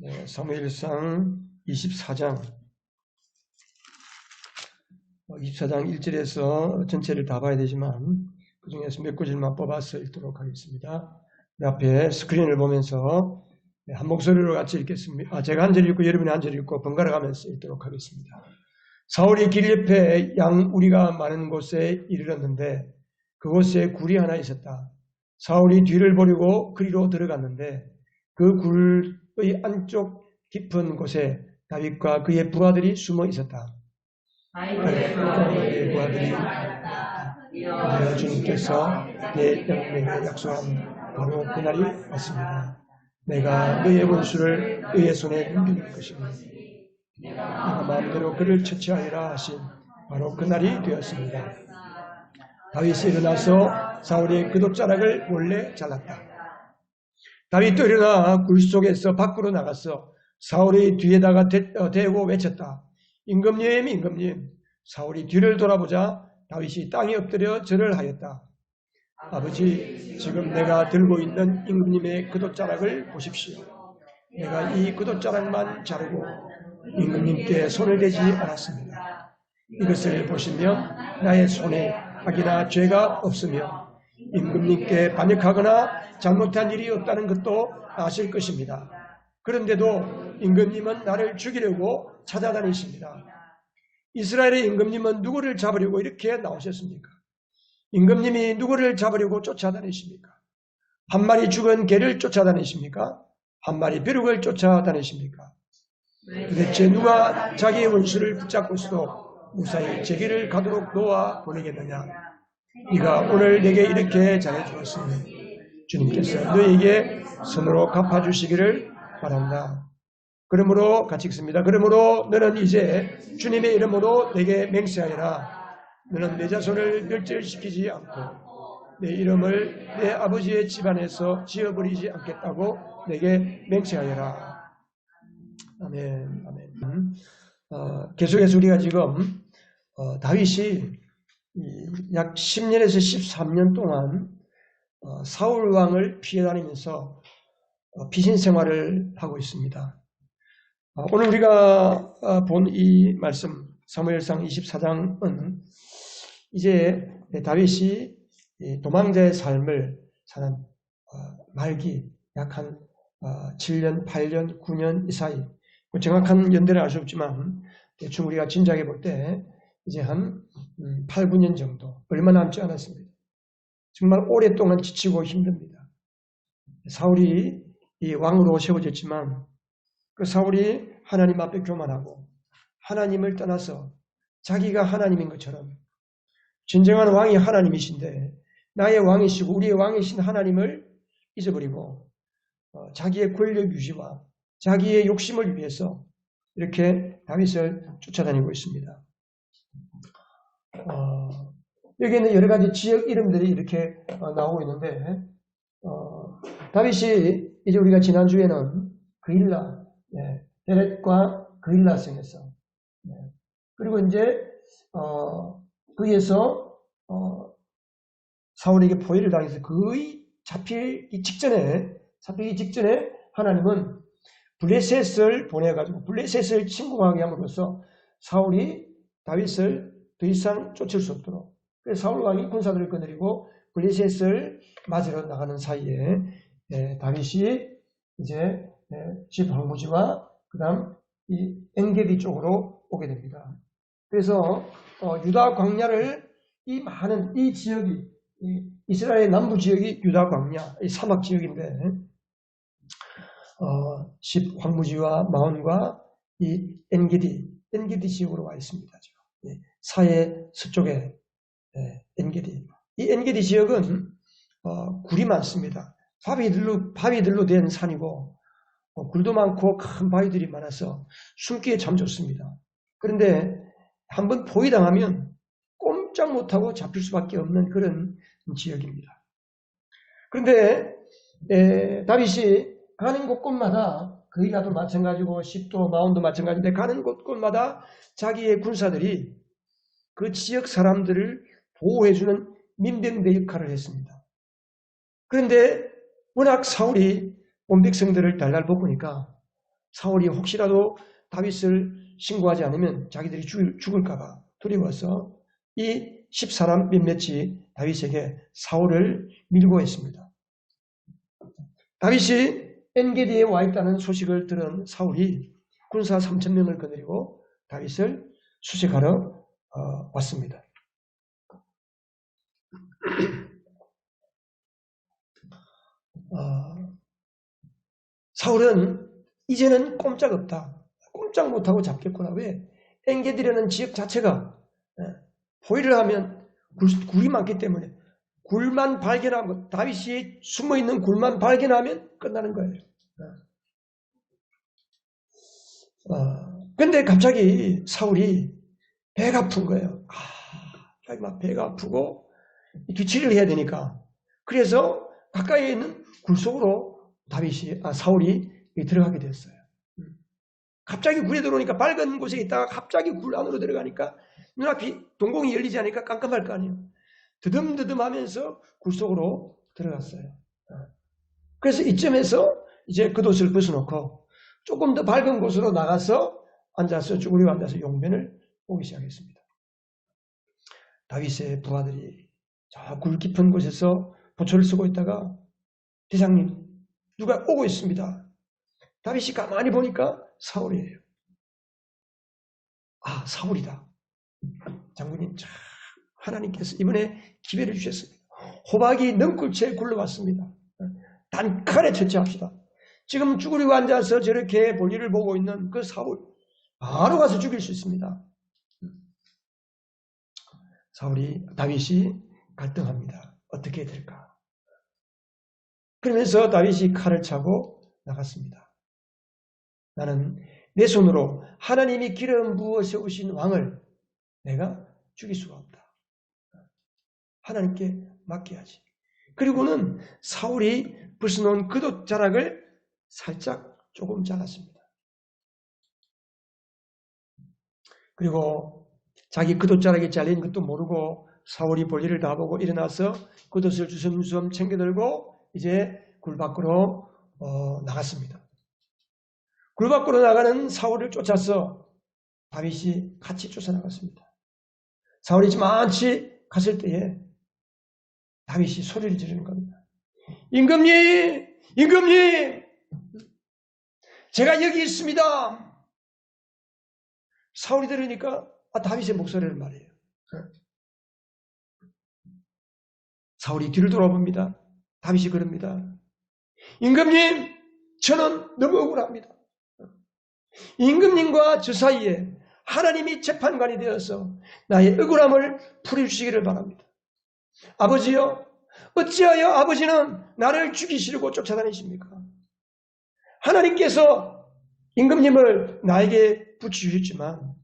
네, 사무엘상 24장 1절에서 전체를 다 봐야 되지만 그 중에서 몇 구절만 뽑아서 읽도록 하겠습니다. 그 앞에 스크린을 보면서 한 목소리로 같이 읽겠습니다. 제가 한 절 읽고 여러분이 한 절 읽고 번갈아 가면서 읽도록 하겠습니다. 사울이 길 옆에 양우리가 많은 곳에 이르렀는데 그곳에 굴이 하나 있었다. 사울이 뒤를 버리고 그리로 들어갔는데 그 굴의 안쪽 깊은 곳에 다윗과 그의 부하들이 숨어 있었다. 그의 부하들이 내 주님께서 내 영맹에 약속한 바로 그날이 왔습니다. 내가 너의 원수를 너의 손에 넘길 것이니 내가 마음대로 그를 처치하리라 하신 바로 그날이 되었습니다. 다윗이 일어나서 사울의 긋옷자락을 몰래 잘랐다. 다윗도 일어나 굴 속에서 밖으로 나갔어 사울의 뒤에다가 대고 외쳤다. 임금님, 임금님. 사울이 뒤를 돌아보자 다윗이 땅에 엎드려 절을 하였다. 아버지, 지금 내가 들고 있는 임금님의 긋옷자락을 보십시오. 내가 이 긋옷자락만 자르고 임금님께 손을 대지 않았습니다. 이것을 보시면 나의 손에 악이나 죄가 없으며 임금님께 반역하거나 잘못한 일이 없다는 것도 아실 것입니다. 그런데도 임금님은 나를 죽이려고 찾아다니십니다. 이스라엘의 임금님은 누구를 잡으려고 이렇게 나오셨습니까? 임금님이 누구를 잡으려고 쫓아다니십니까? 한 마리 죽은 개를 쫓아다니십니까? 한 마리 벼룩을 쫓아다니십니까? 도대체 누가 자기의 원수를 붙잡고서도 무사히 제기를 가도록 놓아 보내겠느냐? 네가 오늘 내게 이렇게 잘해주었으니 주님께서 너에게 선으로 갚아주시기를 바란다. 그러므로 같이 읽습니다. 그러므로 너는 이제 주님의 이름으로 내게 맹세하여라. 너는 내 자손을 멸절시키지 않고 내 이름을 내 아버지의 집안에서 지어버리지 않겠다고 내게 맹세하여라. 아멘. 아멘. 계속해서 우리가 지금 다윗이 약 10년에서 13년 동안 사울 왕을 피해 다니면서 피신 생활을 하고 있습니다. 오늘 우리가 본 이 말씀 사무엘상 24장은 이제 다윗이 도망자의 삶을 사는 말기 약 한 7년, 8년, 9년 이 사이 정확한 연대를 알 수 없지만 대충 우리가 짐작해 볼 때 이제 한 8, 9년 정도 얼마 남지 않았습니다. 정말 오랫동안 지치고 힘듭니다. 사울이 이 왕으로 세워졌지만 그 사울이 하나님 앞에 교만하고 하나님을 떠나서 자기가 하나님인 것처럼 진정한 왕이 하나님이신데 나의 왕이시고 우리의 왕이신 하나님을 잊어버리고 자기의 권력 유지와 자기의 욕심을 위해서 이렇게 다윗을 쫓아다니고 있습니다. 여기에는 여러 가지 지역 이름들이 이렇게 나오고 있는데 다윗이 이제 우리가 지난주에는 그일라, 데렛과 그일라성에서 그리고 이제 거기에서 사울에게 포위를 당해서 거의 잡히기 직전에 하나님은 블레셋을 보내가지고 블레셋을 침공하게 함으로써 사울이 다윗을 더 이상 쫓을 수 없도록 그래서 사울 왕이 군사들을 거느리고 블레셋을 맞으러 나가는 사이에 다윗이 이제 집 황무지와 그 다음 이 엔게디 쪽으로 오게 됩니다. 그래서 유다 광야를 이 많은 이 지역이 이스라엘 남부 지역이 유다 광야 이 사막 지역인데 십 황무지와 마온과 이 엔게디 지역으로 와 있습니다. 지금. 사해 서쪽에 엔게디. 이 엔게디 지역은 굴이 많습니다. 바위들로 된 산이고 굴도 많고 큰 바위들이 많아서 숨기에 참 좋습니다. 그런데 한번 포위당하면 꼼짝 못하고 잡힐 수밖에 없는 그런 지역입니다. 그런데 다윗이 가는 곳곳마다 거기가도 마찬가지고 십도 마온도 마찬가지인데 가는 곳곳마다 자기의 군사들이 그 지역 사람들을 보호해주는 민병대 역할을 했습니다. 그런데 워낙 사울이 온 백성들을 달달 볶으니까 사울이 혹시라도 다윗을 신고하지 않으면 자기들이 죽을까봐 두려워서 이 10사람 몇몇이 다윗에게 사울을 밀고 했습니다. 다윗이 엔게디에 와 있다는 소식을 들은 사울이 군사 3,000명을 거느리고 다윗을 수색하러 왔습니다. 사울은 이제는 꼼짝없다. 꼼짝 못하고 잡겠구나. 왜? 엔게디라는 지역 자체가 포위를 하면 굴이 많기 때문에 굴만 발견하면, 다윗이 숨어있는 굴만 발견하면 끝나는 거예요. 근데 갑자기 사울이 배가 아픈 거예요. 막 배가 아프고 뒤치를 해야 되니까. 그래서 가까이에 있는 굴 속으로 사울이 들어가게 됐어요. 갑자기 굴에 들어오니까 밝은 곳에 있다가 갑자기 굴 안으로 들어가니까 눈앞이 동공이 열리지 않으니까 깜깜할 거 아니에요. 드듬드듬 하면서 굴 속으로 들어갔어요. 그래서 이쯤에서 이제 겉옷을 벗어놓고 조금 더 밝은 곳으로 나가서 앉아서 쭈그리고 앉아서 용변을 보기 시작했습니다. 다윗의 부하들이 저 굴 깊은 곳에서 보초를 쓰고 있다가 대장님 누가 오고 있습니다. 다윗이 가만히 보니까 사울이에요. 사울이다. 장군님 참 하나님께서 이번에 기회를 주셨습니다. 호박이 능굴채에 굴러왔습니다. 단칼에 처치합시다. 지금 쭈그리고 앉아서 저렇게 볼일을 보고 있는 그 사울 바로 가서 죽일 수 있습니다. 다윗이 갈등합니다. 어떻게 해야 될까? 그러면서 다윗이 칼을 차고 나갔습니다. 나는 내 손으로 하나님이 기름 부어 세우신 왕을 내가 죽일 수가 없다. 하나님께 맡겨야지. 그리고는 사울이 벗어놓은 겉옷자락을 살짝 조금 잘랐습니다. 그리고 자기 겉옷자락이 잘린 것도 모르고 사울이 볼일을 다 보고 일어나서 겉옷을 주섬주섬 챙겨들고 이제 굴 밖으로 나갔습니다. 굴 밖으로 나가는 사울을 쫓아서 다윗이 같이 쫓아나갔습니다. 사울이 저만치 갔을 때에 다윗이 소리를 지르는 겁니다. 임금님! 임금님! 제가 여기 있습니다. 사울이 들으니까 다윗의 목소리를 말해요. 사울이 뒤를 돌아봅니다. 다윗이 그럽니다. 임금님! 저는 너무 억울합니다. 임금님과 저 사이에 하나님이 재판관이 되어서 나의 억울함을 풀어주시기를 바랍니다. 아버지요, 어찌하여 아버지는 나를 죽이시려고 쫓아다니십니까? 하나님께서 임금님을 나에게 붙여주셨지만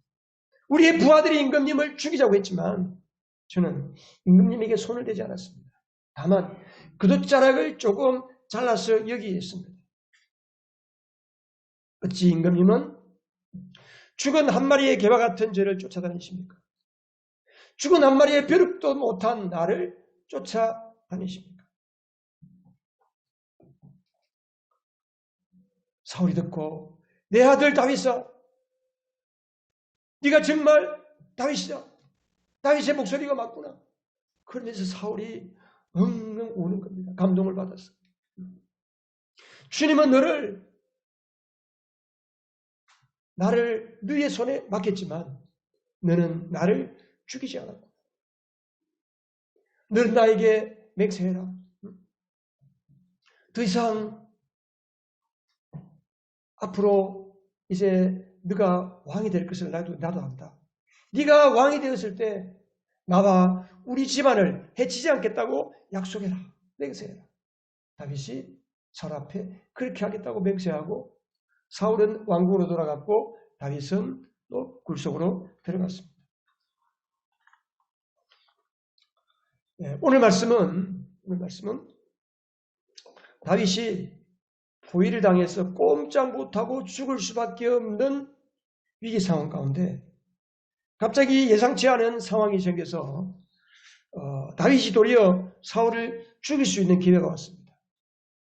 우리의 부하들이 임금님을 죽이자고 했지만 저는 임금님에게 손을 대지 않았습니다. 다만 겉옷자락을 조금 잘라서 여기 있습니다. 어찌 임금님은 죽은 한 마리의 개와 같은 죄를 쫓아다니십니까? 죽은 한 마리의 벼룩도 못한 나를 쫓아다니십니까? 사울이 듣고 내 아들 다윗아, 네가 정말 다윗이다. 다윗의 목소리가 맞구나. 그러면서 사울이 엉엉 우는 겁니다. 감동을 받았어. 주님은 나를 너의 손에 맡겼지만 너는 나를 죽이지 않았고 너는 나에게 맹세해라. 더 이상 앞으로 이제 네가 왕이 될 것을 나도 안다. 네가 왕이 되었을 때 나와 우리 집안을 해치지 않겠다고 약속해라. 맹세해라. 다윗이 사울 앞에 그렇게 하겠다고 맹세하고 사울은 왕궁으로 돌아갔고 다윗은 또 굴속으로 들어갔습니다. 오늘 말씀은 다윗이 포위를 당해서 꼼짝 못하고 죽을 수밖에 없는 위기 상황 가운데 갑자기 예상치 않은 상황이 생겨서 다윗이 도리어 사울을 죽일 수 있는 기회가 왔습니다.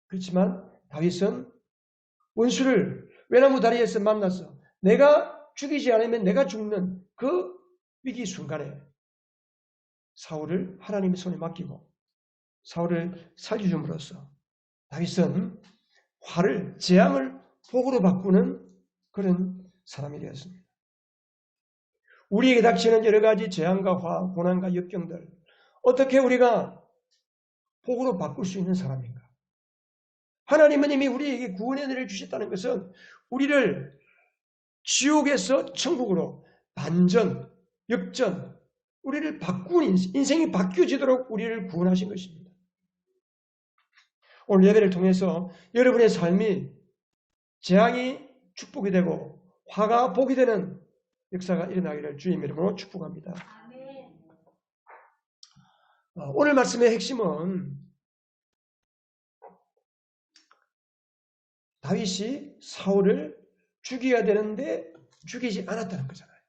그렇지만 다윗은 원수를 외나무 다리에서 만나서 내가 죽이지 않으면 내가 죽는 그 위기 순간에 사울을 하나님의 손에 맡기고 사울을 살려줌으로써 다윗은 화를, 재앙을 복으로 바꾸는 그런 사람이 되었습니다. 우리에게 닥치는 여러 가지 재앙과 화, 고난과 역경들, 어떻게 우리가 복으로 바꿀 수 있는 사람인가? 하나님은 이미 우리에게 구원의 은혜를 주셨다는 것은 우리를 지옥에서 천국으로 반전, 역전, 우리를 바꾸는 인생이 바뀌어지도록 우리를 구원하신 것입니다. 오늘 예배를 통해서 여러분의 삶이 재앙이 축복이 되고 화가 복이 되는 역사가 일어나기를 주님 이름으로 축복합니다. 오늘 말씀의 핵심은 다윗이 사울을 죽여야 되는데 죽이지 않았다는 거잖아요.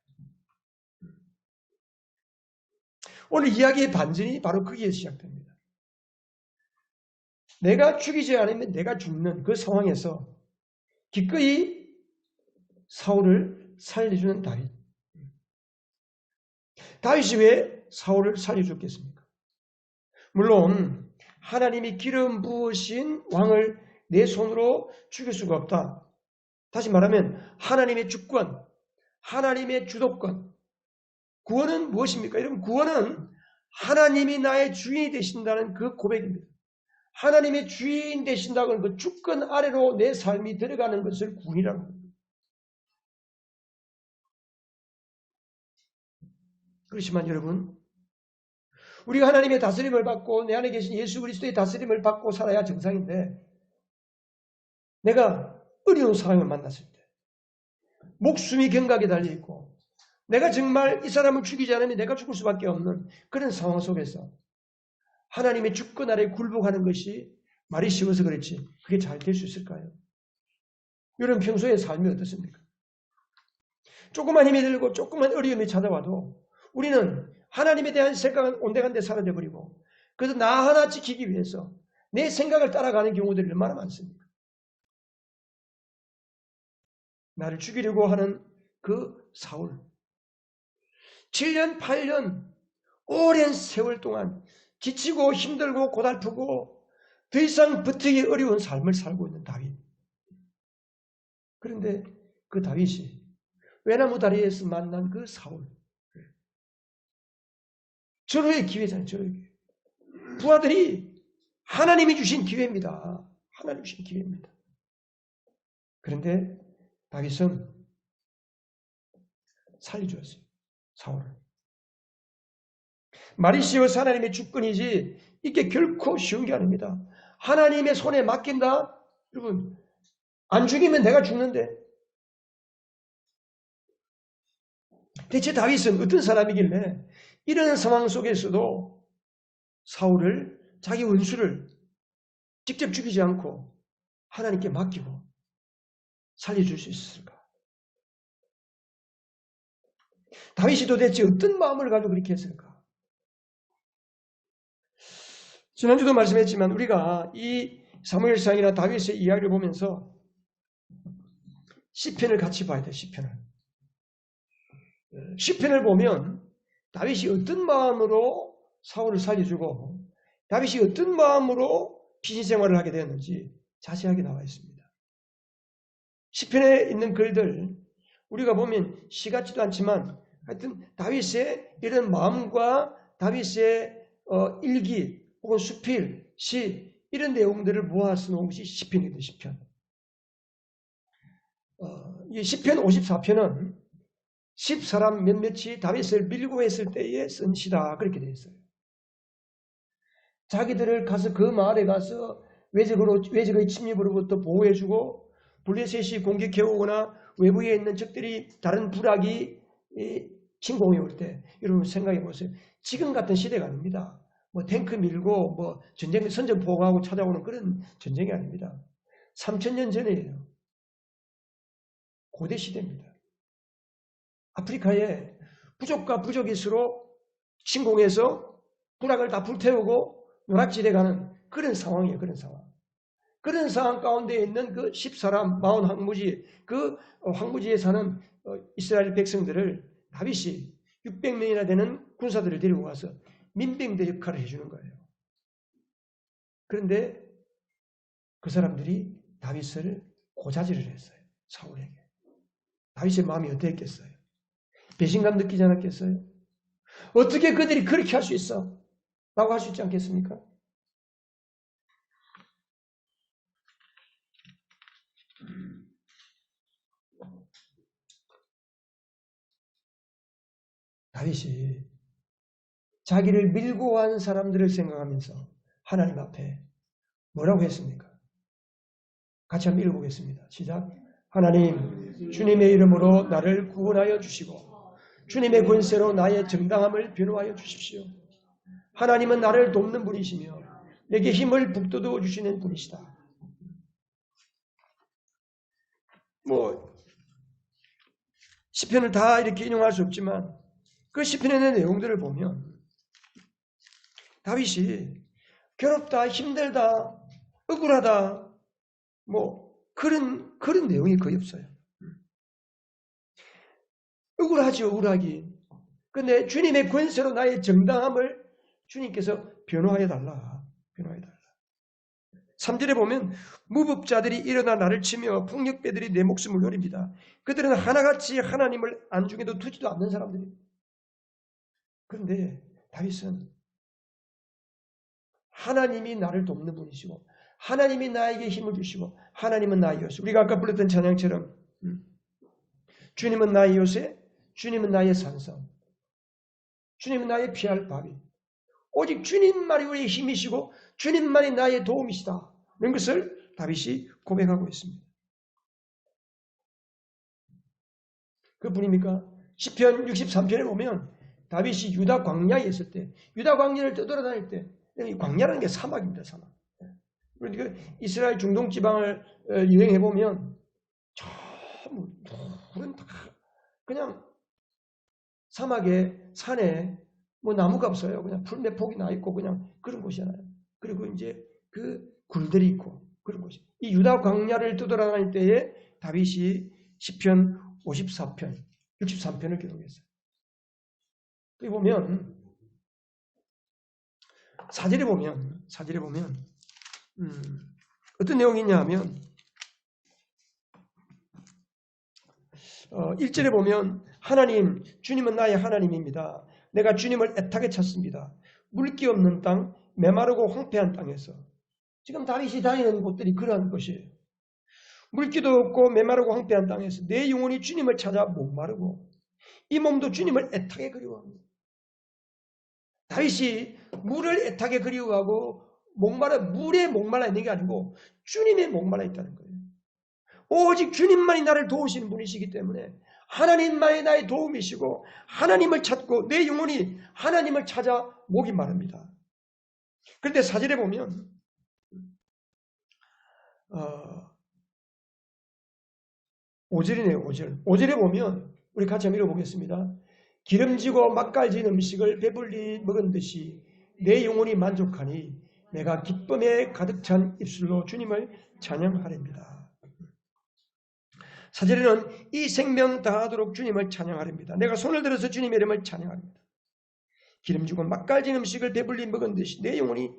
오늘 이야기의 반전이 바로 거기에 시작됩니다. 내가 죽이지 않으면 내가 죽는 그 상황에서 기꺼이 사울을 살려주는 다윗. 다윗이 왜 사울을 살려줬겠습니까? 물론 하나님이 기름 부으신 왕을 내 손으로 죽일 수가 없다. 다시 말하면 하나님의 주권, 하나님의 주도권. 구원은 무엇입니까? 여러분, 구원은 하나님이 나의 주인이 되신다는 그 고백입니다. 하나님의 주인 되신다고 하는 그 주권 아래로 내 삶이 들어가는 것을 구원이라고 합니다. 그렇지만 여러분, 우리가 하나님의 다스림을 받고 내 안에 계신 예수 그리스도의 다스림을 받고 살아야 정상인데, 내가 어려운 사람을 만났을 때 목숨이 경각에 달려있고 내가 정말 이 사람을 죽이지 않으면 내가 죽을 수밖에 없는 그런 상황 속에서 하나님의 주권 아래 굴복하는 것이 말이 쉬워서 그렇지 그게 잘 될 수 있을까요? 여러분 평소에 삶이 어떻습니까? 조그만 힘이 들고 조그만 어려움이 찾아와도 우리는 하나님에 대한 생각은 온데간데 사라져버리고 그래서 나 하나 지키기 위해서 내 생각을 따라가는 경우들이 얼마나 많습니까? 나를 죽이려고 하는 그 사울. 7년, 8년, 오랜 세월 동안 지치고 힘들고 고달프고 더 이상 버티기 어려운 삶을 살고 있는 다윗. 그런데 그 다윗이 외나무 다리에서 만난 그 사울. 절호의 기회잖아요. 절호의 기회. 부하들이 하나님이 주신 기회입니다. 하나님이 주신 기회입니다. 그런데 다윗은 살려주었어요. 사울을. 말이 쉬워서 하나님의 주권이지 이게 결코 쉬운 게 아닙니다. 하나님의 손에 맡긴다? 여러분 안 죽이면 내가 죽는데. 대체 다윗은 어떤 사람이길래 이런 상황 속에서도 사울을 자기 원수를 직접 죽이지 않고 하나님께 맡기고 살려줄 수 있었을까? 다윗이 도대체 어떤 마음을 가지고 그렇게 했을까? 지난주도 말씀했지만 우리가 이 사무엘상이나 다윗의 이야기를 보면서 시편을 같이 봐야 돼요. 시편을 보면 다윗이 어떤 마음으로 사울을 살려주고 다윗이 어떤 마음으로 피신 생활을 하게 되었는지 자세하게 나와 있습니다. 시편에 있는 글들 우리가 보면 시 같지도 않지만 하여튼 다윗의 이런 마음과 다윗의 일기 혹은 수필, 시 이런 내용들을 모아서 놓은 것이 시편입니다. 시편. 이 시편 54편은 10사람 몇몇이 다윗을 밀고 했을 때에 쓴 시다 그렇게 되어 있어요. 자기들을 가서 그 마을에 가서 외적의 침입으로부터 보호해주고 블레셋이 공격해오거나 외부에 있는 적들이 다른 부락이 침공해 올 때 여러분 생각해 보세요. 지금 같은 시대가 아닙니다. 뭐 탱크 밀고 뭐 전쟁 선전포고하고 찾아오는 그런 전쟁이 아닙니다. 3000년 전이에요. 고대 시대입니다. 아프리카에 부족과 부족이 서로 침공해서 부락을 다 불태우고 노락질해 가는 그런 상황이에요. 그런 상황. 그런 상황 가운데 있는 그 10사람, 마온 황무지, 그 황무지에 사는 이스라엘 백성들을 다윗이 600명이나 되는 군사들을 데리고 가서 민병대 역할을 해주는 거예요. 그런데 그 사람들이 다윗을 고자질을 했어요. 사울에게. 다윗의 마음이 어땠겠어요? 배신감 느끼지 않았겠어요? 어떻게 그들이 그렇게 할 수 있어? 라고 할 수 있지 않겠습니까? 다윗이 자기를 밀고 간 사람들을 생각하면서 하나님 앞에 뭐라고 했습니까? 같이 한번 읽어보겠습니다. 시작. 하나님, 주님의 이름으로 나를 구원하여 주시고 주님의 권세로 나의 정당함을 변호하여 주십시오. 하나님은 나를 돕는 분이시며 내게 힘을 북돋워 주시는 분이시다. 시편을 다 이렇게 인용할 수 없지만 그 시편의 내용들을 보면 다윗이 괴롭다, 힘들다, 억울하다, 그런 내용이 거의 없어요. 억울하지, 억울하기. 근데 주님의 권세로 나의 정당함을 주님께서 변호하여 달라. 변호하여 달라. 3절에 보면 무법자들이 일어나 나를 치며 폭력배들이 내 목숨을 노립니다. 그들은 하나같이 하나님을 안중에도 두지도 않는 사람들입니다. 그런데 다윗은 하나님이 나를 돕는 분이시고 하나님이 나에게 힘을 주시고 하나님은 나의 요새. 우리가 아까 불렀던 찬양처럼 주님은 나의 요새, 주님은 나의 산성, 주님은 나의 피할 바위. 오직 주님만이 우리의 힘이시고 주님만이 나의 도움이시다. 이런 것을 다윗이 고백하고 있습니다. 그뿐입니까? 시편 63편에 보면 다윗이 유다 광야에 있을 때, 유다 광야를 떠돌아다닐 때, 광야라는 게 사막입니다. 사막. 그러니까 이스라엘 중동 지방을 여행해 보면 전부 그냥 사막에 산에 나무가 없어요. 그냥 풀 몇 폭이 나 있고 그냥 그런 곳이잖아요. 그리고 이제 그 굴들이 있고 그런 곳이. 이 유다 광야를 떠돌아다닐 때에 다윗이 시편 54편, 63편을 기록했어요. 여기 보면 사절에 보면 어떤 내용이 있냐 하면 1절에 보면 하나님, 주님은 나의 하나님입니다. 내가 주님을 애타게 찾습니다. 물기 없는 땅, 메마르고 황폐한 땅에서. 지금 다윗이 다니는 곳들이 그러한 것이에요. 물기도 없고 메마르고 황폐한 땅에서 내 영혼이 주님을 찾아 목마르고 이 몸도 주님을 애타게 그리워합니다. 다윗이 물을 애타게 그리워하고 물에 목말라 있는 게 아니고 주님의 목말라 있다는 거예요. 오직 주님만이 나를 도우시는 분이시기 때문에 하나님만이 나의 도움이시고 하나님을 찾고 내 영혼이 하나님을 찾아 목이 마릅니다. 그런데 4절에 보면 5절이네요. 5절에 보면 우리 같이 한번 읽어보겠습니다. 기름지고 맛깔진 음식을 배불리 먹은 듯이 내 영혼이 만족하니 내가 기쁨에 가득 찬 입술로 주님을 찬양하렵니다. 4절에는 이 생명 다하도록 주님을 찬양하렵니다. 내가 손을 들어서 주님의 이름을 찬양합니다. 기름지고 맛깔진 음식을 배불리 먹은 듯이 내 영혼이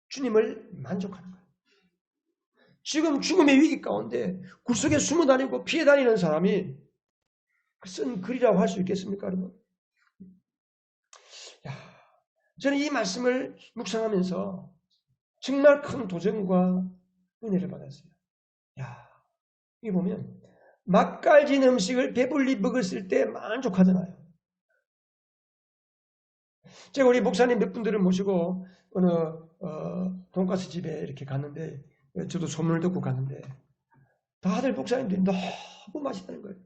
주님을 만족하는 거예요. 지금 죽음의 위기 가운데 굴속에 숨어 다니고 피해 다니는 사람이 쓴 글이라고 할 수 있겠습니까, 여러분? 저는 이 말씀을 묵상하면서 정말 큰 도전과 은혜를 받았어요. 여기 보면 맛깔진 음식을 배불리 먹었을 때 만족하잖아요. 제가 우리 목사님 몇 분들을 모시고 어느 돈가스 집에 이렇게 갔는데 저도 소문을 듣고 갔는데 다들 목사님들이 너무 맛있다는 거예요.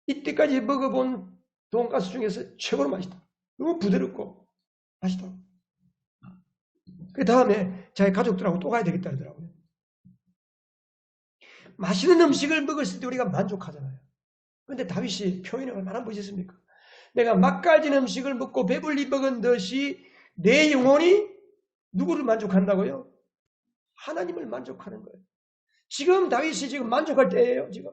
이때까지 먹어본 돈가스 중에서 최고로 맛있다. 너무 부드럽고 맛있다. 그 다음에 자기 가족들하고 또 가야 되겠다 그러더라고요. 맛있는 음식을 먹었을 때 우리가 만족하잖아요. 그런데 다윗이 표현이 얼마나 멋있습니까? 내가 맛깔진 음식을 먹고 배불리 먹은 듯이 내 영혼이 누구를 만족한다고요? 하나님을 만족하는 거예요. 지금 다윗이 지금 만족할 때예요. 지금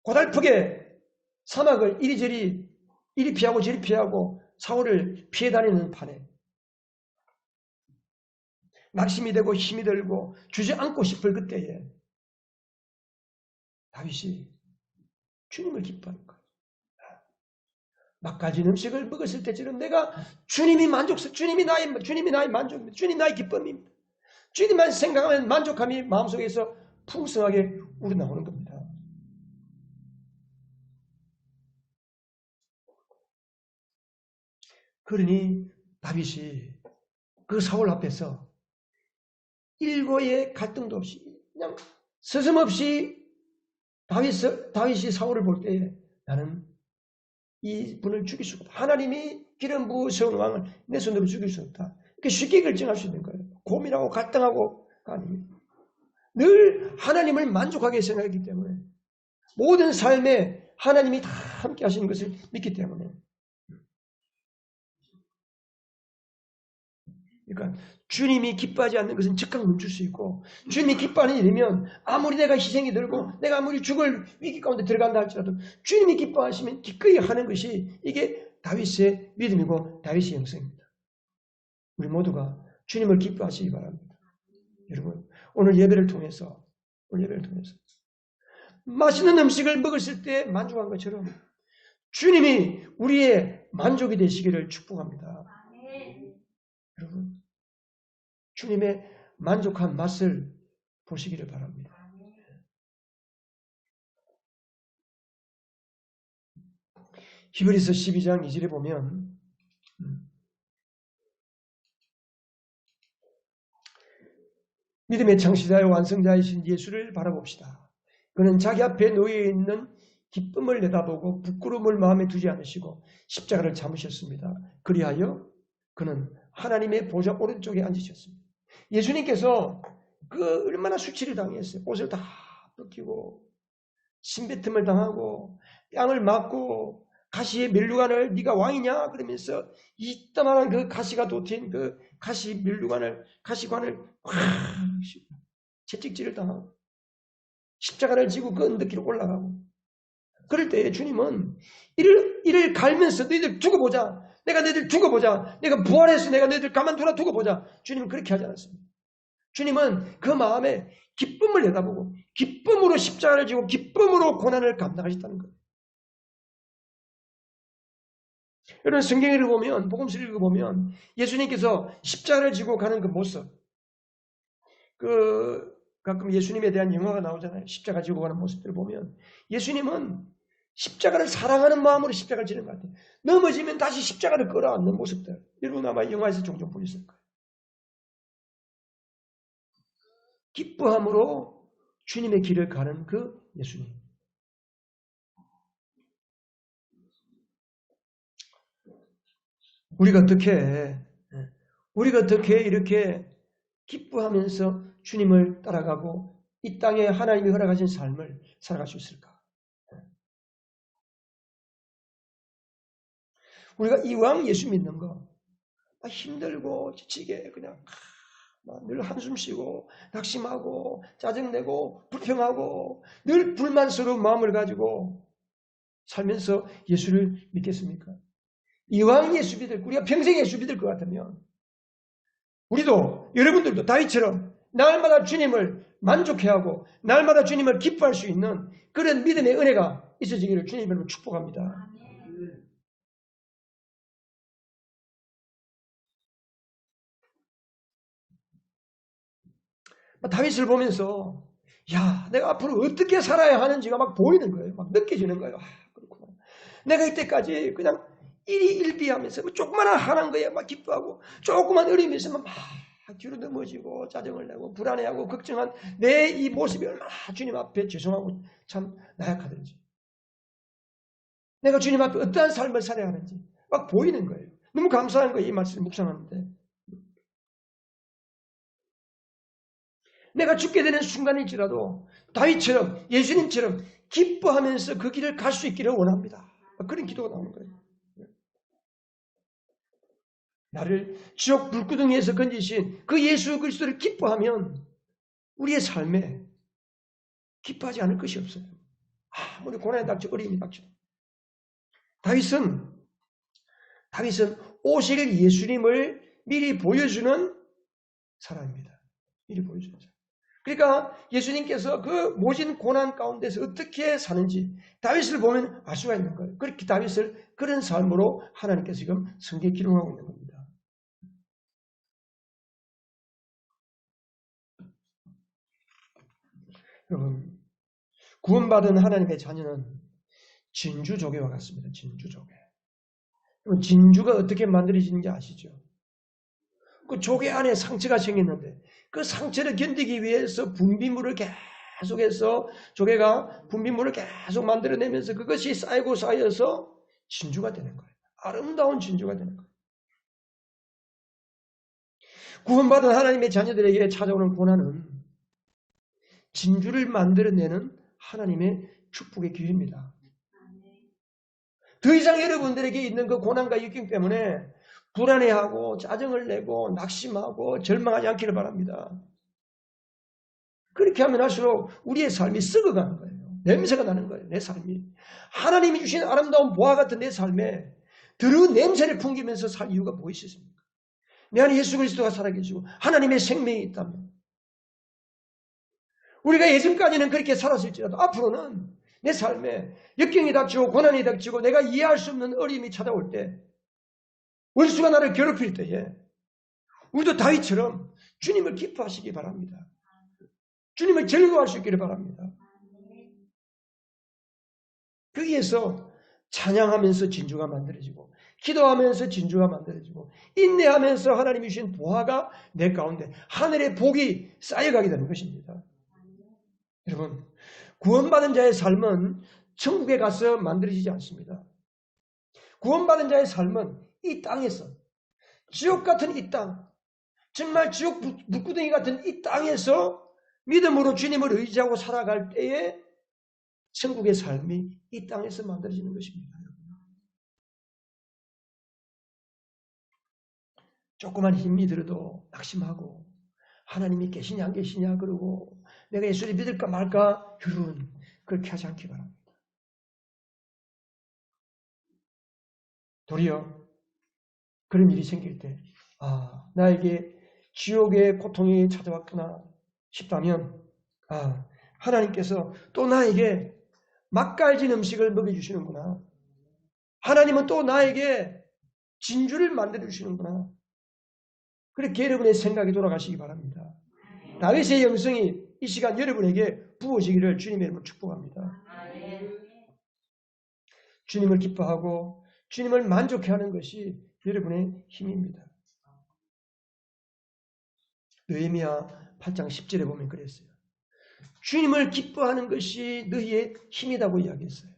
고달프게 사막을 이리저리 이리 피하고 저리 피하고 사울을 피해 다니는 판에 낙심이 되고 힘이 들고 주저앉고 싶을 그때에 다윗이 주님을 기뻐하는 거예요. 막가진 음식을 먹었을 때처럼 내가 주님이 주님이 나의 만족입니다. 주님 나의 기쁨입니다. 주님만 생각하면 만족함이 마음속에서 풍성하게 우러나오는 겁니다. 그러니 다윗이 그 사울 앞에서 일고의 갈등도 없이 그냥 서슴없이 다윗이 사울을 볼 때에 나는 이 분을 죽일 수가 없다. 하나님이 기름 부으신 왕을 내 손으로 죽일 수 없다. 이렇게 쉽게 결정할 수 있는 거예요. 고민하고 갈등하고가 아닙니다. 늘 하나님을 만족하게 생각하기 때문에 모든 삶에 하나님이 다 함께 하시는 것을 믿기 때문에 그러니까 주님이 기뻐하지 않는 것은 즉각 멈출 수 있고 주님이 기뻐하는 일이면 아무리 내가 희생이 들고 내가 아무리 죽을 위기 가운데 들어간다 할지라도 주님이 기뻐하시면 기꺼이 하는 것이 이게 다윗의 믿음이고 다윗의 영성입니다. 우리 모두가 주님을 기뻐하시기 바랍니다. 여러분 오늘 예배를 통해서 맛있는 음식을 먹었을 때 만족한 것처럼 주님이 우리의 만족이 되시기를 축복합니다. 여러분 주님의 만족한 맛을 보시기를 바랍니다. 히브리서 12장 2절에 보면 믿음의 창시자요 완성자이신 예수를 바라봅시다. 그는 자기 앞에 놓여있는 기쁨을 내다보고 부끄러움을 마음에 두지 않으시고 십자가를 참으셨습니다. 그리하여 그는 하나님의 보좌 오른쪽에 앉으셨습니다. 예수님께서 그 얼마나 수치를 당했어요. 옷을 다 벗기고 침뱉음을 당하고 뺨을 맞고 가시의 면류관을 네가 왕이냐 그러면서 이따만한 그 가시가 돋힌 그 가시관을 채찍질을 당하고 십자가를 지고 그 언덕길로 올라가고 그럴 때 주님은 이를 갈면서 너희들 죽어보자. 내가 너희들 죽어보자. 내가 부활해서 내가 너희들 가만두라 두고보자. 주님은 그렇게 하지 않았습니다. 주님은 그 마음에 기쁨을 내다보고 기쁨으로 십자가를 지고 기쁨으로 고난을 감당하셨다는 거예요. 여러분 성경을 읽어보면 복음서를 읽어보면 예수님께서 십자가를 지고 가는 그 모습 가끔 예수님에 대한 영화가 나오잖아요. 십자가 지고 가는 모습들을 보면 예수님은 십자가를 사랑하는 마음으로 십자가를 지는 것 같아요. 넘어지면 다시 십자가를 끌어안는 모습들. 여러분 아마 영화에서 종종 보셨을 거예요. 기뻐함으로 주님의 길을 가는 그 예수님. 우리가 어떻게 이렇게 기뻐하면서 주님을 따라가고 이 땅에 하나님이 허락하신 삶을 살아갈 수 있을까? 우리가 이왕 예수 믿는 거 힘들고 지치게 그냥 늘 한숨 쉬고 낙심하고 짜증내고 불평하고 늘 불만스러운 마음을 가지고 살면서 예수를 믿겠습니까? 이왕 예수 믿을 우리가 평생 예수 믿을 것 같으면 우리도 여러분들도 다윗처럼 날마다 주님을 만족해하고 날마다 주님을 기뻐할 수 있는 그런 믿음의 은혜가 있어지기를 주님으로 축복합니다. 다윗을 보면서 야 내가 앞으로 어떻게 살아야 하는지가 막 보이는 거예요. 막 느껴지는 거예요. 그렇구나. 내가 이때까지 그냥 일비하면서 조그마한 하는 거에 막 기뻐하고 조그만 어려움이 있으면 막 뒤로 넘어지고 짜증을 내고 불안해하고 걱정한 내 이 모습이 얼마나 주님 앞에 죄송하고 참 나약하든지 내가 주님 앞에 어떠한 삶을 살아야 하는지 막 보이는 거예요. 너무 감사한 거예요. 이 말씀을 묵상하는데 내가 죽게 되는 순간일지라도 다윗처럼 예수님처럼 기뻐하면서 그 길을 갈 수 있기를 원합니다. 그런 기도가 나오는 거예요. 나를 지옥 불구덩이에서 건지신 그 예수 그리스도를 기뻐하면 우리의 삶에 기뻐하지 않을 것이 없어요. 아무리 고난이 닥쳐 어려움이 닥쳐. 다윗은 오실 예수님을 미리 보여주는 사람입니다. 미리 보여주는 사람. 그러니까 예수님께서 그 모진 고난 가운데서 어떻게 사는지 다윗을 보면 알 수가 있는 거예요. 그렇게 다윗을 그런 삶으로 하나님께서 지금 성경에 기록하고 있는 겁니다. 여러분, 구원받은 하나님의 자녀는 진주조개와 같습니다. 진주조개. 진주가 어떻게 만들어지는지 아시죠? 그 조개 안에 상처가 생겼는데 그 상처를 견디기 위해서 분비물을 계속해서 조개가 분비물을 계속 만들어내면서 그것이 쌓이고 쌓여서 진주가 되는 거예요. 아름다운 진주가 되는 거예요. 구원받은 하나님의 자녀들에게 찾아오는 고난은 진주를 만들어내는 하나님의 축복의 기회입니다. 더 이상 여러분들에게 있는 그 고난과 역경 때문에 불안해하고 짜증을 내고 낙심하고 절망하지 않기를 바랍니다. 그렇게 하면 할수록 우리의 삶이 썩어가는 거예요. 냄새가 나는 거예요. 내 삶이. 하나님이 주신 아름다운 보화 같은 내 삶에 더러운 냄새를 풍기면서 살 이유가 무엇이겠습니까? 내 안에 예수 그리스도가 살아계시고 하나님의 생명이 있다면 우리가 예전까지는 그렇게 살았을지라도 앞으로는 내 삶에 역경이 닥치고 고난이 닥치고 내가 이해할 수 없는 어려움이 찾아올 때 원수가 나를 괴롭힐 때에 우리도 다윗처럼 주님을 기뻐하시기 바랍니다. 주님을 즐거워할 수 있기를 바랍니다. 거기에서 찬양하면서 진주가 만들어지고 기도하면서 진주가 만들어지고 인내하면서 하나님이 주신 보화가 내 가운데 하늘의 복이 쌓여가게 되는 것입니다. 여러분, 구원받은 자의 삶은 천국에 가서 만들어지지 않습니다. 구원받은 자의 삶은 이 땅에서 지옥 같은 이 땅, 정말 지옥 불구덩이 같은 이 땅에서 믿음으로 주님을 의지하고 살아갈 때에 천국의 삶이 이 땅에서 만들어지는 것입니다. 조그만 힘이 들어도 낙심하고 하나님이 계시냐 안 계시냐 그러고 내가 예수를 믿을까 말까 여러분 그렇게 하지 않기 바랍니다. 도리어 그런 일이 생길 때 나에게 지옥의 고통이 찾아왔구나 싶다면 하나님께서 또 나에게 맛깔진 음식을 먹여주시는구나. 하나님은 또 나에게 진주를 만들어주시는구나. 그렇게 여러분의 생각이 돌아가시기 바랍니다. 다윗의 영성이 이 시간 여러분에게 부어지기를 주님의 이름으로 축복합니다. 주님을 기뻐하고 주님을 만족해하는 것이 여러분의 힘입니다. 느헤미야 8장 10절에 보면 그랬어요. 주님을 기뻐하는 것이 너희의 힘이라고 이야기했어요.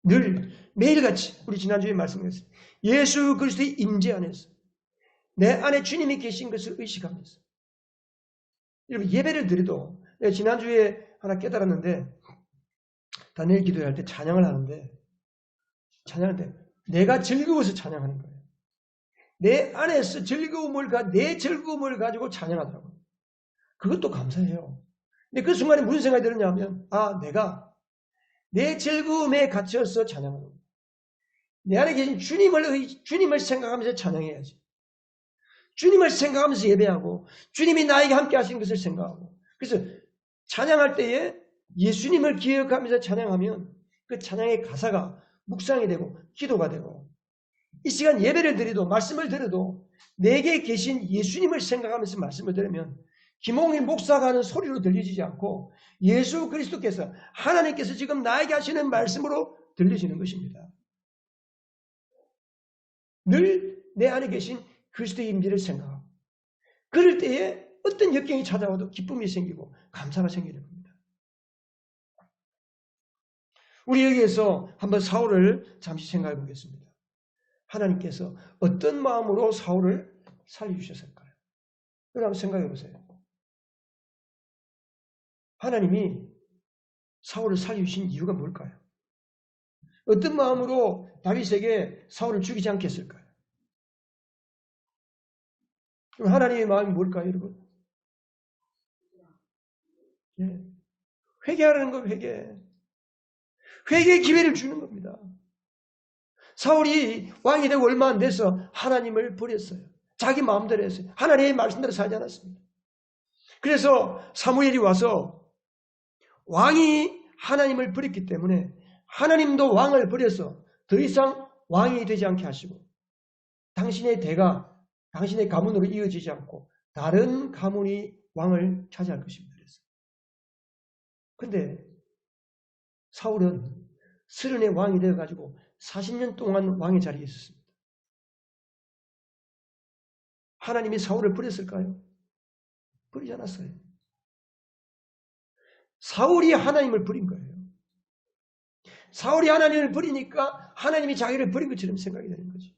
늘 매일같이 우리 지난주에 말씀드렸어요. 예수 그리스도의 임재 안에서 내 안에 주님이 계신 것을 의식하면서 여러분 예배를 드려도 내가 지난주에 하나 깨달았는데 다니엘 기도할 때 찬양을 하는데 내가 즐거워서 찬양하는 거예요. 내 안에서 내 즐거움을 가지고 찬양하더라고요. 그것도 감사해요. 근데 그 순간에 무슨 생각이 들었냐 하면 내가 내 즐거움에 갇혀서 찬양하는 거예요. 내 안에 계신 주님을 생각하면서 찬양해야지. 주님을 생각하면서 예배하고 주님이 나에게 함께 하신 것을 생각하고 그래서 찬양할 때에 예수님을 기억하면서 찬양하면 그 찬양의 가사가 묵상이 되고 기도가 되고 이 시간 예배를 드려도 말씀을 들어도 내게 계신 예수님을 생각하면서 말씀을 들으면 김홍일 목사가 하는 소리로 들려지지 않고 예수 그리스도께서 하나님께서 지금 나에게 하시는 말씀으로 들려지는 것입니다. 늘 내 안에 계신 그리스도의 임재를 생각하고 그럴 때에 어떤 역경이 찾아와도 기쁨이 생기고 감사가 생기는 겁니다. 우리 여기에서 한번 사울을 잠시 생각해 보겠습니다. 하나님께서 어떤 마음으로 사울을 살려주셨을까요? 여러분 한번 생각해 보세요. 하나님이 사울을 살려주신 이유가 뭘까요? 어떤 마음으로 다윗에게 사울을 죽이지 않겠을까요? 그럼 하나님의 마음이 뭘까요, 여러분? 예. 회개하라는 거, 회개. 회개의 기회를 주는 겁니다. 사울이 왕이 되고 얼마 안 돼서 하나님을 버렸어요. 자기 마음대로 했어요. 하나님의 말씀대로 살지 않았습니다. 그래서 사무엘이 와서 왕이 하나님을 버렸기 때문에 하나님도 왕을 버려서 더 이상 왕이 되지 않게 하시고 당신의 대가 당신의 가문으로 이어지지 않고 다른 가문이 왕을 차지할 것입니다. 그런데 사울은 서른의 왕이 되어가지고 40년 동안 왕의 자리에 있었습니다. 하나님이 사울을 버렸을까요? 버리지 않았어요. 사울이 하나님을 버린 거예요. 사울이 하나님을 버리니까 하나님이 자기를 버린 것처럼 생각이 되는 거죠.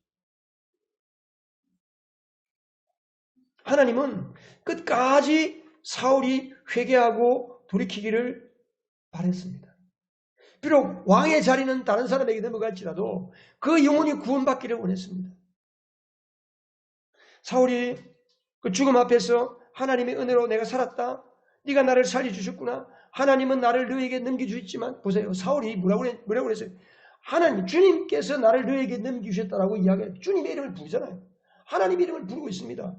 하나님은 끝까지 사울이 회개하고 돌이키기를 바랬습니다. 비록 왕의 자리는 다른 사람에게 넘어갈지라도 그 영혼이 구원받기를 원했습니다. 사울이 그 죽음 앞에서 하나님의 은혜로 내가 살았다. 네가 나를 살려주셨구나. 하나님은 나를 너에게 넘겨주셨지만 보세요. 사울이 뭐라고 그랬어요? 하나님, 주님께서 나를 너에게 넘겨주셨다라고 이야기해요. 주님의 이름을 부르잖아요. 하나님 이름을 부르고 있습니다.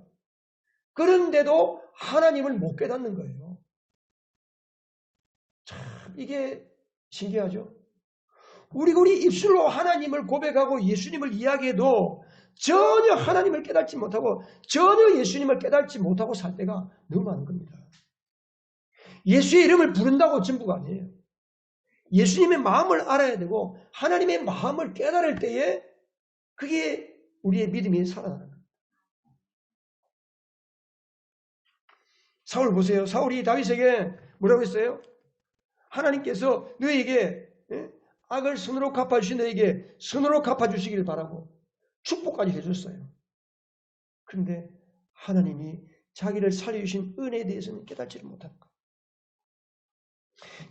그런데도 하나님을 못 깨닫는 거예요. 참 이게 신기하죠? 우리 입술로 하나님을 고백하고 예수님을 이야기해도 전혀 하나님을 깨닫지 못하고 전혀 예수님을 깨닫지 못하고 살 때가 너무 많은 겁니다. 예수의 이름을 부른다고 전부가 아니에요. 예수님의 마음을 알아야 되고 하나님의 마음을 깨달을 때에 그게 우리의 믿음이 살아나는 겁니다. 사울 보세요. 사울이 다윗에게 뭐라고 했어요? 하나님께서 너에게 악을 선으로 갚아주신 너에게 선으로 갚아주시길 바라고 축복까지 해줬어요. 그런데 하나님이 자기를 살려주신 은혜에 대해서는 깨닫지를 못한 것.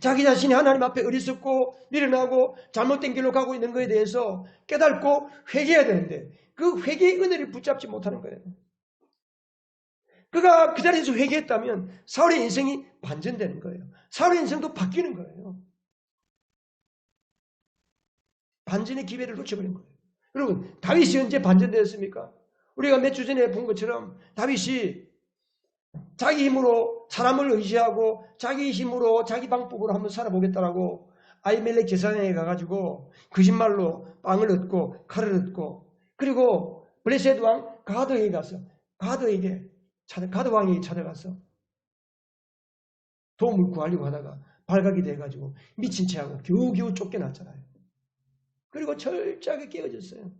자기 자신이 하나님 앞에 어리석고 미련하고 잘못된 길로 가고 있는 것에 대해서 깨닫고 회개해야 되는데 그 회개의 은혜를 붙잡지 못하는 거예요. 그가 그 자리에서 회개했다면 사울의 인생이 반전되는 거예요. 사울의 인생도 바뀌는 거예요. 반전의 기회를 놓쳐버린 거예요. 여러분, 다윗이 언제 반전되었습니까? 우리가 몇 주 전에 본 것처럼 다윗이 자기 힘으로 사람을 의지하고 자기 힘으로 자기 방법으로 한번 살아보겠다라고 아히멜렉 제사장에 가가지고 거짓말로 빵을 얻고 칼을 얻고 그리고 블레셋 왕 가드에게 가서 가드 왕이 찾아가서 도움을 구하려고 하다가 발각이 돼가지고 미친 채하고 겨우겨우 쫓겨났잖아요. 그리고 철저하게 깨어졌어요.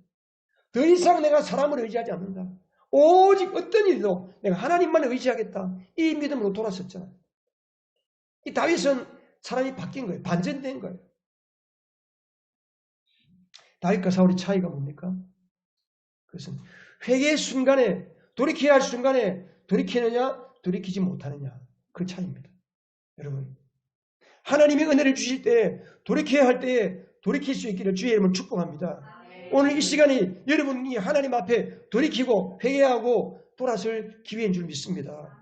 더 이상 내가 사람을 의지하지 않는다. 오직 어떤 일도 내가 하나님만 의지하겠다. 이 믿음으로 돌아섰잖아요. 이 다윗은 사람이 바뀐 거예요. 반전된 거예요. 다윗과 사울의 차이가 뭡니까? 그것은 회개의 순간에 돌이켜야 할 순간에 돌이키느냐 돌이키지 못하느냐 그 차이입니다. 여러분 하나님의 은혜를 주실 때 돌이켜야 할 때에 돌이킬 수 있기를 주의 이름으로 축복합니다. 오늘 이 시간이 여러분이 하나님 앞에 돌이키고 회개하고 돌아설 기회인 줄 믿습니다.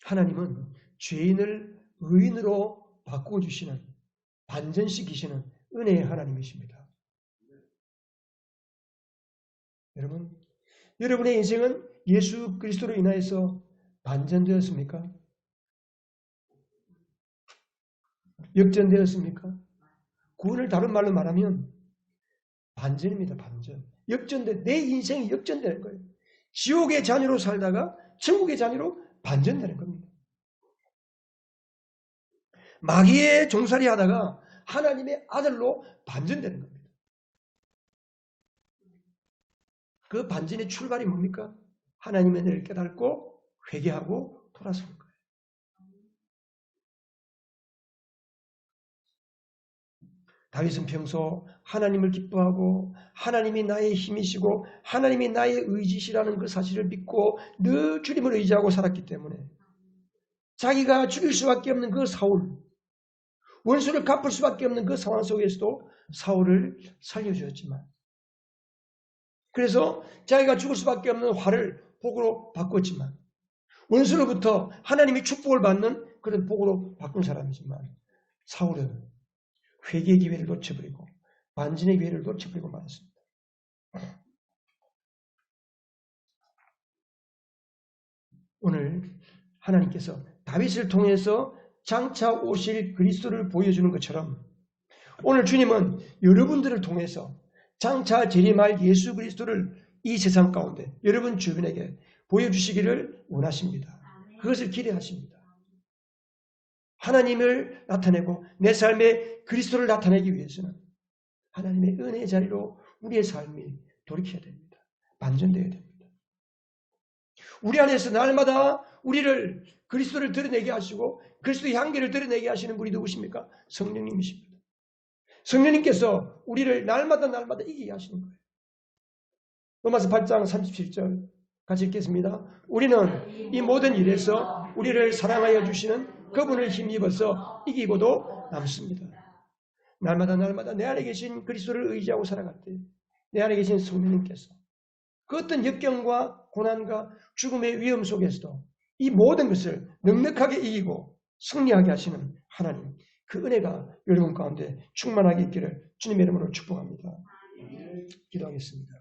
하나님은 죄인을 의인으로 바꾸어주시는 반전시키시는 은혜의 하나님이십니다. 여러분, 여러분의 인생은 예수 그리스도로 인하여서 반전되었습니까? 역전되었습니까? 구원을 다른 말로 말하면 반전입니다. 반전. 역전된 내 인생이 역전되는 거예요. 지옥의 자녀로 살다가 천국의 자녀로 반전되는 겁니다. 마귀의 종살이 하다가 하나님의 아들로 반전되는 겁니다. 그 반전의 출발이 뭡니까? 하나님의 은혜를 깨닫고 회개하고 돌아서는 거예요. 다윗은 평소 하나님을 기뻐하고 하나님이 나의 힘이시고 하나님이 나의 의지시라는 그 사실을 믿고 늘 주님을 의지하고 살았기 때문에 자기가 죽일 수밖에 없는 그 사울, 원수를 갚을 수밖에 없는 그 상황 속에서도 사울을 살려주었지만, 그래서 자기가 죽을 수밖에 없는 화를 복으로 바꿨지만, 원수로부터 하나님이 축복을 받는 그런 복으로 바꾼 사람이지만, 사울은 회개의 기회를 놓쳐버리고 반진의 기회를 놓쳐버리고 말았습니다. 오늘 하나님께서 다윗을 통해서 장차 오실 그리스도를 보여주는 것처럼 오늘 주님은 여러분들을 통해서 장차 재림할 예수 그리스도를 이 세상 가운데 여러분 주변에게 보여주시기를 원하십니다. 그것을 기대하십니다. 하나님을 나타내고 내 삶에 그리스도를 나타내기 위해서는 하나님의 은혜의 자리로 우리의 삶이 돌이켜야 됩니다. 반전되어야 됩니다. 우리 안에서 날마다 우리를 그리스도를 드러내게 하시고 그리스도의 향기를 드러내게 하시는 분이 누구십니까? 성령님이십니다. 성령님께서 우리를 날마다 이기게 하시는 거예요. 로마서 8장 37절 같이 읽겠습니다. 우리는 이 모든 일에서 우리를 사랑하여 주시는 그분을 힘입어서 이기고도 남습니다. 날마다 내 안에 계신 그리스도를 의지하고 살아갈 때 내 안에 계신 성령님께서 그 어떤 역경과 고난과 죽음의 위험 속에서도 이 모든 것을 넉넉하게 이기고 승리하게 하시는 하나님, 그 은혜가 여러분 가운데 충만하게 있기를 주님의 이름으로 축복합니다. 기도하겠습니다.